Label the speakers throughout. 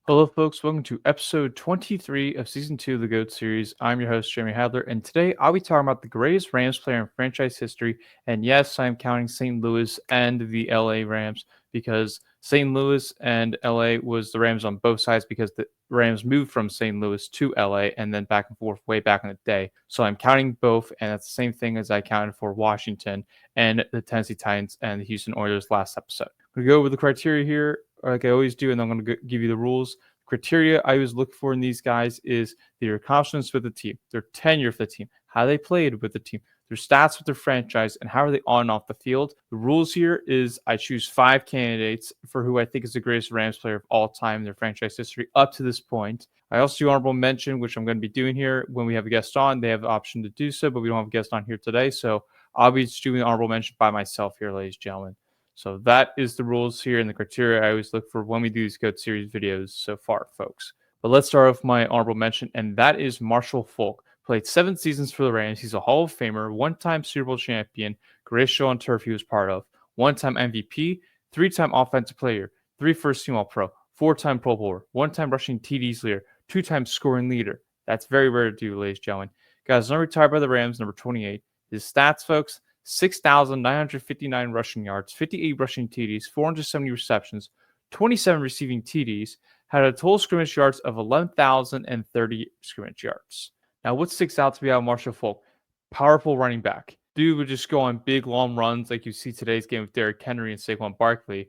Speaker 1: Hello, folks. Welcome to episode 23 of season 2 of the GOAT series. I'm your host, Jeremy Hadler, and today I'll be talking about the greatest Rams player in franchise history. And yes, I'm counting St. Louis and the LA Rams because St. Louis and LA was the Rams on both sides because the Rams moved from St. Louis to LA and then back and forth way back in the day. So I'm counting both, and that's the same thing as I counted for Washington and the Tennessee Titans and the Houston Oilers last episode. We go over the criteria here like I always do, and I'm going to give you the rules. Criteria I always look for in these guys is their accomplishments with the team, their tenure with the team, how they played with the team, their stats with their franchise, and how are they on and off the field. The rules here is I choose 5 candidates for who I think is the greatest Rams player of all time in their franchise history up to this point. I also do honorable mention, which I'm going to be doing here when we have a guest on. They have the option to do so, but we don't have a guest on here today, so I'll be just doing the honorable mention by myself here, ladies and gentlemen. So that is the rules here and the criteria I always look for when we do these GOAT series videos so far, folks. But let's start off with my honorable mention, and that is Marshall Faulk. Played 7 seasons for the Rams. He's a Hall of Famer, 1-time Super Bowl champion, greatest show on turf he was part of, 1-time MVP, 3-time Offensive Player, 3 first-team All-Pro, 4-time Pro Bowler, 1-time rushing TDs leader, 2-time scoring leader. That's very rare to do, ladies and gentlemen. Guys, not retired by the Rams, number 28. His stats, folks: 6,959 rushing yards, 58 rushing TDs, 470 receptions, 27 receiving TDs, had a total scrimmage yards of 11,030 scrimmage yards. Now, what sticks out to me about Marshall Faulk? Powerful running back. Dude would just go on big, long runs like you see today's game with Derrick Henry and Saquon Barkley.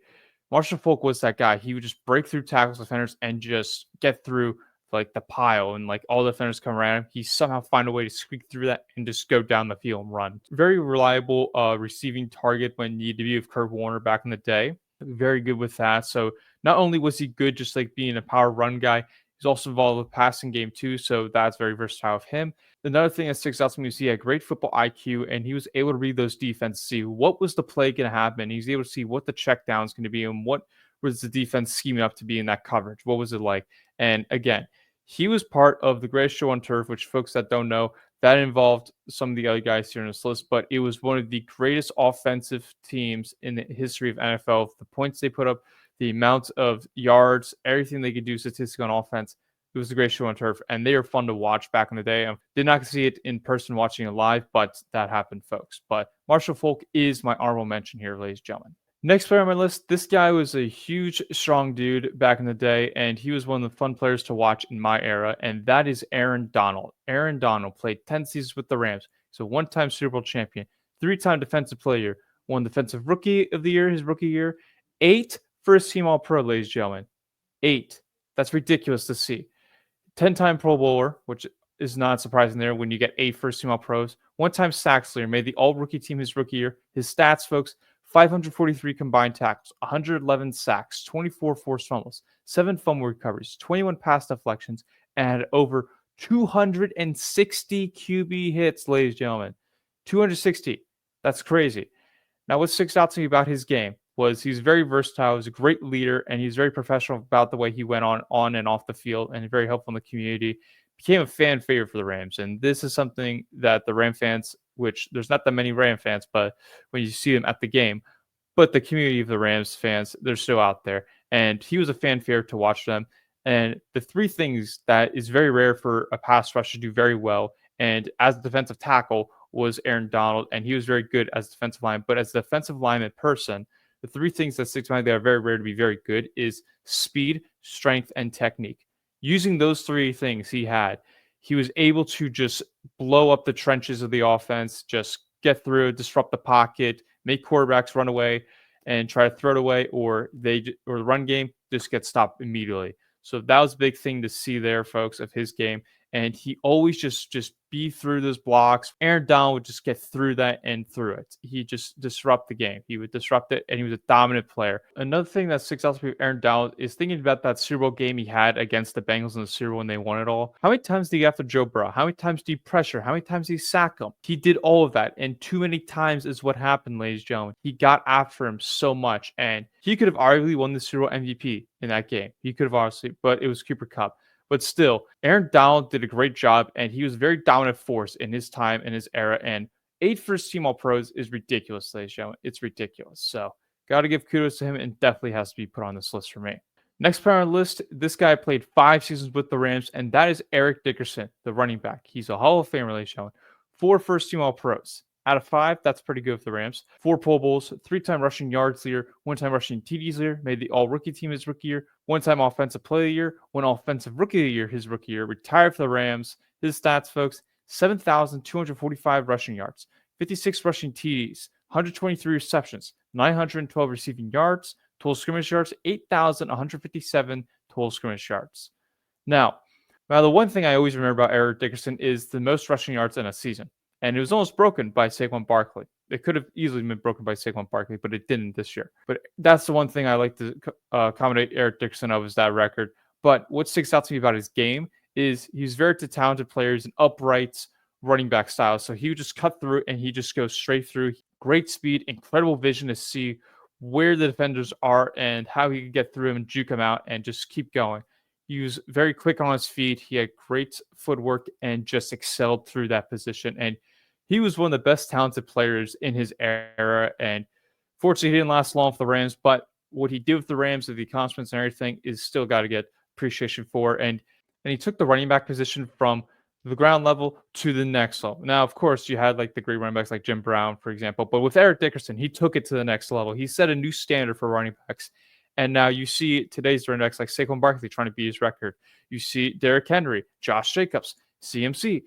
Speaker 1: Marshall Faulk was that guy. He would just break through tackles, defenders, and just get through like the pile, and like all the defenders come around him, he somehow find a way to squeak through that and just go down the field and run. Very reliable receiving target when needed to be with Kurt Warner back in the day. Very good with that. So not only was he good just like being a power run guy, he's also involved with passing game too. So that's very versatile of him. Another thing that sticks out to me is he had great football IQ, and he was able to read those defenses, see what was the play going to happen. He's able to see what the check down is going to be and what was the defense scheming up to be in that coverage. What was it like? And again, he was part of the greatest show on turf, which folks that don't know, that involved some of the other guys here in this list, but it was one of the greatest offensive teams in the history of NFL. The points they put up, the amount of yards, everything they could do statistically on offense, it was the greatest show on turf, and they were fun to watch back in the day. I did not see it in person watching it live, but that happened, folks. But Marshall Faulk is my honorable mention here, ladies and gentlemen. Next player on my list, this guy was a huge, strong dude back in the day, and he was one of the fun players to watch in my era, and that is Aaron Donald. Aaron Donald played 10 seasons with the Rams. He's a 1-time Super Bowl champion, 3-time defensive player, 1 defensive rookie of the year, his rookie year, 8 first-team All-Pro, ladies and gentlemen. 8. That's ridiculous to see. 10-time Pro Bowler, which is not surprising there when you get 8 first-team All-Pros, 1-time sacks leader, made the All-Rookie team his rookie year. His stats, folks: 543 combined tackles, 111 sacks, 24 forced fumbles, 7 fumble recoveries, 21 pass deflections, and had over 260 QB hits, ladies and gentlemen. 260. That's crazy. Now, what sticks out to me about his game was he's very versatile, he's a great leader, and he's very professional about the way he went on and off the field, and very helpful in the community. Became a fan favorite for the Rams, and this is something that the Ram fans, which there's not that many Ram fans, but when you see them at the game, but the community of the Rams fans, they're still out there, and he was a fan favorite to watch them. And the 3 things that is very rare for a pass rush to do very well, and as a defensive tackle, was Aaron Donald, and he was very good as a defensive line. But as a defensive lineman person, the 3 things that stick to mind that are very rare to be very good is speed, strength, and technique. Using those 3 things he was able to just blow up the trenches of the offense, just get through, disrupt the pocket, make quarterbacks run away and try to throw it away, or the run game just gets stopped immediately. So that was a big thing to see there, folks, of his game. And he always just be through those blocks. Aaron Donald would just get through that and through it. He just disrupt the game. He would disrupt it, and he was a dominant player. Another thing that sticks out to me with Aaron Donald is thinking about that Super Bowl game he had against the Bengals in the Super Bowl when they won it all. How many times did he go after Joe Burrow? How many times did he pressure? How many times did he sack him? He did all of that, and too many times is what happened, ladies and gentlemen. He got after him so much, and he could have arguably won the Super Bowl MVP in that game. He could have honestly, but it was Cooper Kupp. But still, Aaron Donald did a great job, and he was a very dominant force in his time, in his era. And 8 first-team All-Pros is ridiculous, ladies and gentlemen. It's ridiculous. So, got to give kudos to him, and definitely has to be put on this list for me. Next player on the list, this guy played 5 seasons with the Rams, and that is Eric Dickerson, the running back. He's a Hall of Famer, ladies and gentlemen. 4 first-team All-Pros. Out of 5, that's pretty good for the Rams. 4 Pro Bowls, 3-time rushing yards leader, 1-time rushing TDs leader, made the All-Rookie team his rookie year, 1-time Offensive Player of the Year, 1 Offensive Rookie of the Year his rookie year, retired for the Rams. His stats, folks, 7,245 rushing yards, 56 rushing TDs, 123 receptions, 912 receiving yards, total scrimmage yards, 8,157 total scrimmage yards. Now, the one thing I always remember about Eric Dickerson is the most rushing yards in a season. And it was almost broken by Saquon Barkley. It could have easily been broken by Saquon Barkley, but it didn't this year. But that's the one thing I like to accommodate Eric Dickerson of, is that record. But what sticks out to me about his game is he's very talented players and upright running back style. So he would just cut through and he just goes straight through. Great speed, incredible vision to see where the defenders are and how he could get through them and juke them out and just keep going. He was very quick on his feet. He had great footwork and just excelled through that position. And he was one of the best talented players in his era. And fortunately, he didn't last long for the Rams. But what he did with the Rams, with the accomplishments and everything, is still got to get appreciation for. And he took the running back position from the ground level to the next level. Now, of course, you had like the great running backs like Jim Brown, for example. But with Eric Dickerson, he took it to the next level. He set a new standard for running backs. And now you see today's running backs like Saquon Barkley trying to beat his record. You see Derrick Henry, Josh Jacobs, CMC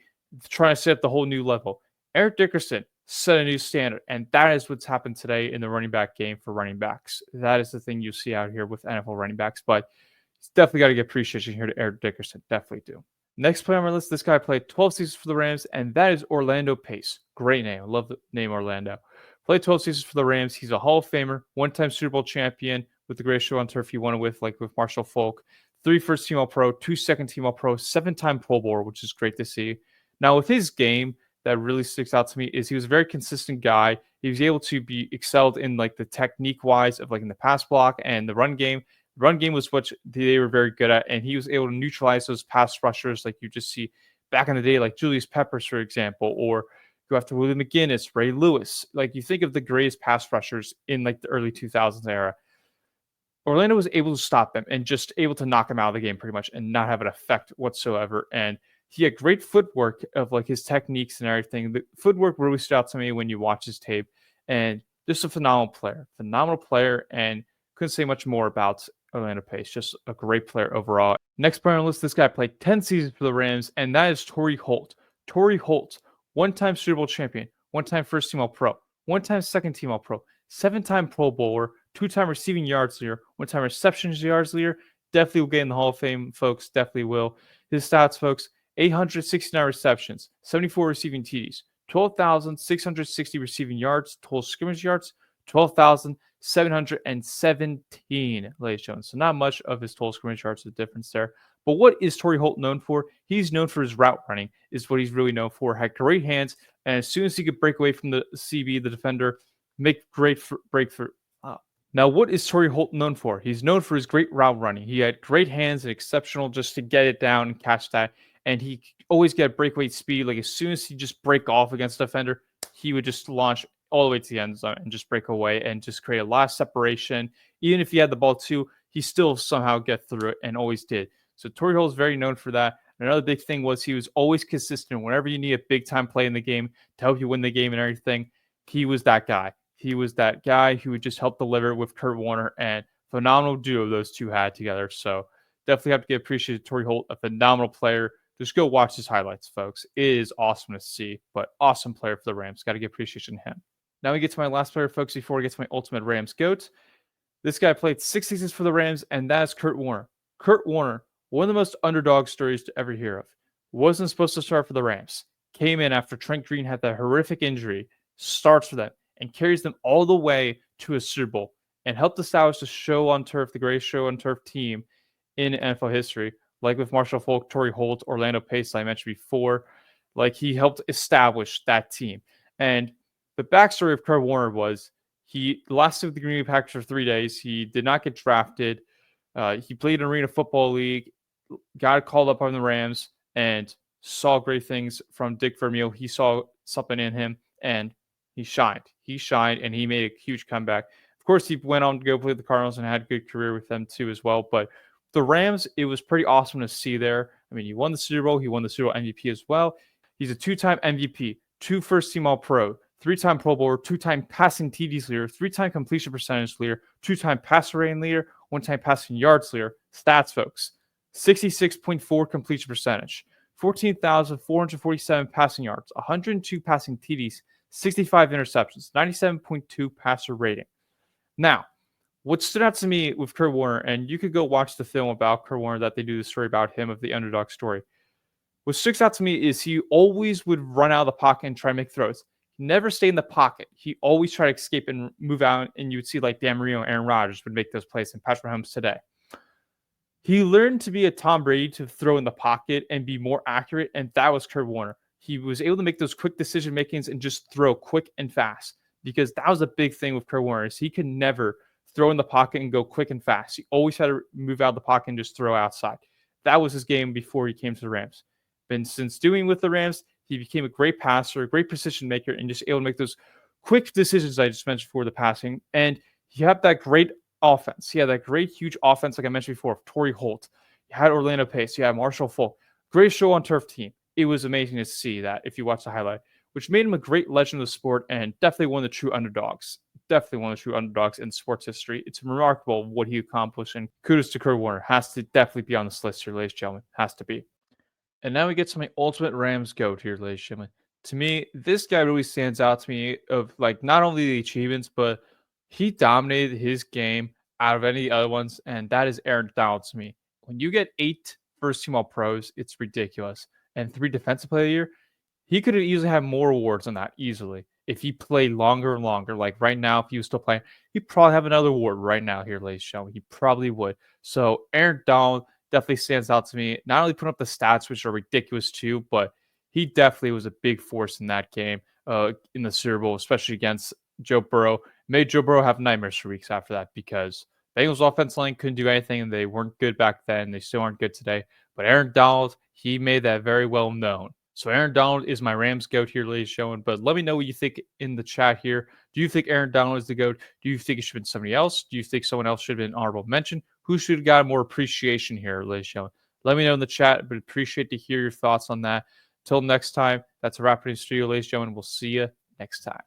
Speaker 1: trying to set up the whole new level. Eric Dickerson set a new standard, and that is what's happened today in the running back game for running backs. That is the thing you see out here with NFL running backs, but it's definitely got to get appreciation here to Eric Dickerson. Definitely do. Next player on my list, this guy played 12 seasons for the Rams, and that is Orlando Pace. Great name. I love the name Orlando. Played 12 seasons for the Rams. He's a Hall of Famer, 1-time Super Bowl champion with the greatest show on turf he won it with, like with Marshall Faulk. 3 first-team All-Pro, 2 second-team All-Pro, 7-time Pro Bowler, which is great to see. Now, with his game, that really sticks out to me is he was a very consistent guy. He was able to be excelled in like the technique-wise of like in the pass block and the run game. Run game was what they were very good at, and he was able to neutralize those pass rushers like you just see back in the day, like Julius Peppers, for example, or go after Willie McGinnis, Ray Lewis. Like you think of the greatest pass rushers in like the early 2000s era. Orlando was able to stop them and just able to knock them out of the game pretty much and not have an effect whatsoever. And he had great footwork of like his techniques and everything. The footwork really stood out to me when you watch his tape. And just a phenomenal player, and couldn't say much more about Orlando Pace. Just a great player overall. Next player on the list, this guy played 10 seasons for the Rams, and that is Torrey Holt. Torrey Holt, 1-time Super Bowl champion, 1-time first-team All-Pro, 1-time second-team All-Pro, 7-time Pro Bowler, 2-time receiving yards leader, 1-time receptions yards leader. Definitely will get in the Hall of Fame, folks. Definitely will. His stats, folks, 869 receptions, 74 receiving TDs, 12,660 receiving yards, total scrimmage yards, 12,717, ladies and gentlemen. So not much of his total scrimmage yards is the difference there. But what is Torrey Holt known for? He's known for his route running, is what he's really known for. Had great hands, and as soon as he could break away from the CB, the defender, make great breakthrough. Now, what is Torrey Holt known for? He's known for his great route running. He had great hands and exceptional just to get it down and catch that. And he always get breakaway speed. Like as soon as he just break off against a defender, he would just launch all the way to the end zone and just break away and just create a lot of separation. Even if he had the ball too, he still somehow get through it and always did. So Torrey Holt is very known for that. Another big thing was he was always consistent. Whenever you need a big time play in the game to help you win the game and everything, he was that guy. He was that guy who would just help deliver with Kurt Warner, and phenomenal duo those two had together. So definitely have to get appreciated. Torrey Holt, a phenomenal player. Just go watch his highlights, folks. It is awesome to see, but awesome player for the Rams. Got to give appreciation to him. Now we get to my last player, folks, before we get to my ultimate Rams GOAT. This guy played 6 seasons for the Rams, and that is Kurt Warner. Kurt Warner, one of the most underdog stories to ever hear of. Wasn't supposed to start for the Rams. Came in after Trent Green had that horrific injury, starts for them, and carries them all the way to a Super Bowl and helped establish the show on turf, the greatest show on turf team in NFL history. Like with Marshall Faulk, Torrey Holt, Orlando Pace, I mentioned before. Like he helped establish that team. And the backstory of Kurt Warner was he lasted with the Green Bay Packers for 3 days. He did not get drafted. He played in Arena Football League, got called up on the Rams, and saw great things from Dick Vermeil. He saw something in him, and he shined. He shined, and he made a huge comeback. Of course, he went on to go play with the Cardinals and had a good career with them too as well. But the Rams, it was pretty awesome to see there. I mean, he won the Super Bowl. He won the Super Bowl MVP as well. He's a two-time MVP, two first-team All-Pro, three-time Pro Bowler, two-time passing TDs leader, three-time completion percentage leader, two-time passer rating leader, one-time passing yards leader. Stats, folks. 66.4 completion percentage, 14,447 passing yards, 102 passing TDs, 65 interceptions, 97.2 passer rating. Now, what stood out to me with Kurt Warner, and you could go watch the film about Kurt Warner that they do the story about him of the underdog story. What sticks out to me is he always would run out of the pocket and try to make throws. He never stayed in the pocket. He always tried to escape and move out, and you would see like Dan Marino and Aaron Rodgers would make those plays and Patrick Mahomes today. He learned to be a Tom Brady to throw in the pocket and be more accurate, and that was Kurt Warner. He was able to make those quick decision makings and just throw quick and fast, because that was a big thing with Kurt Warner is he could never throw in the pocket and go quick and fast. He always had to move out of the pocket and just throw outside. That was his game before he came to the Rams. But since doing with the Rams, he became a great passer, a great precision maker, and just able to make those quick decisions I just mentioned for the passing. And he had that great offense. He had that great, huge offense, like I mentioned before, Torrey Holt. You had Orlando Pace. You had Marshall Faulk. Great show on turf team. It was amazing to see that if you watch the highlight, which made him a great legend of the sport and definitely one of the true underdogs. Definitely one of the true underdogs in sports history. It's remarkable what he accomplished, and kudos to Kurt Warner. Has to definitely be on this list here, ladies and gentlemen. Has to be. And now we get to my ultimate Rams GOAT here, ladies and gentlemen. To me, this guy really stands out to me of like not only the achievements, but he dominated his game out of any other ones, and that is Aaron Donald to me. When you get 8 first-team All-Pros, it's ridiculous. And 3 Defensive Player of the Year, he could have easily had more awards on that easily if he played longer and longer. Like right now, if he was still playing, he'd probably have another award right now here, ladies and gentlemen. He probably would. So Aaron Donald definitely stands out to me. Not only putting up the stats, which are ridiculous too, but he definitely was a big force in that game in the Super Bowl, especially against Joe Burrow. Made Joe Burrow have nightmares for weeks after that because Bengals offense line couldn't do anything, and they weren't good back then. They still aren't good today. But Aaron Donald, he made that very well known. So Aaron Donald is my Rams GOAT here, ladies and gentlemen. But let me know what you think in the chat here. Do you think Aaron Donald is the GOAT? Do you think it should have been somebody else? Do you think someone else should have been an honorable mention? Who should have got more appreciation here, ladies and gentlemen? Let me know in the chat, but appreciate to hear your thoughts on that. Till next time, that's a wrap for the studio, ladies and gentlemen. We'll see you next time.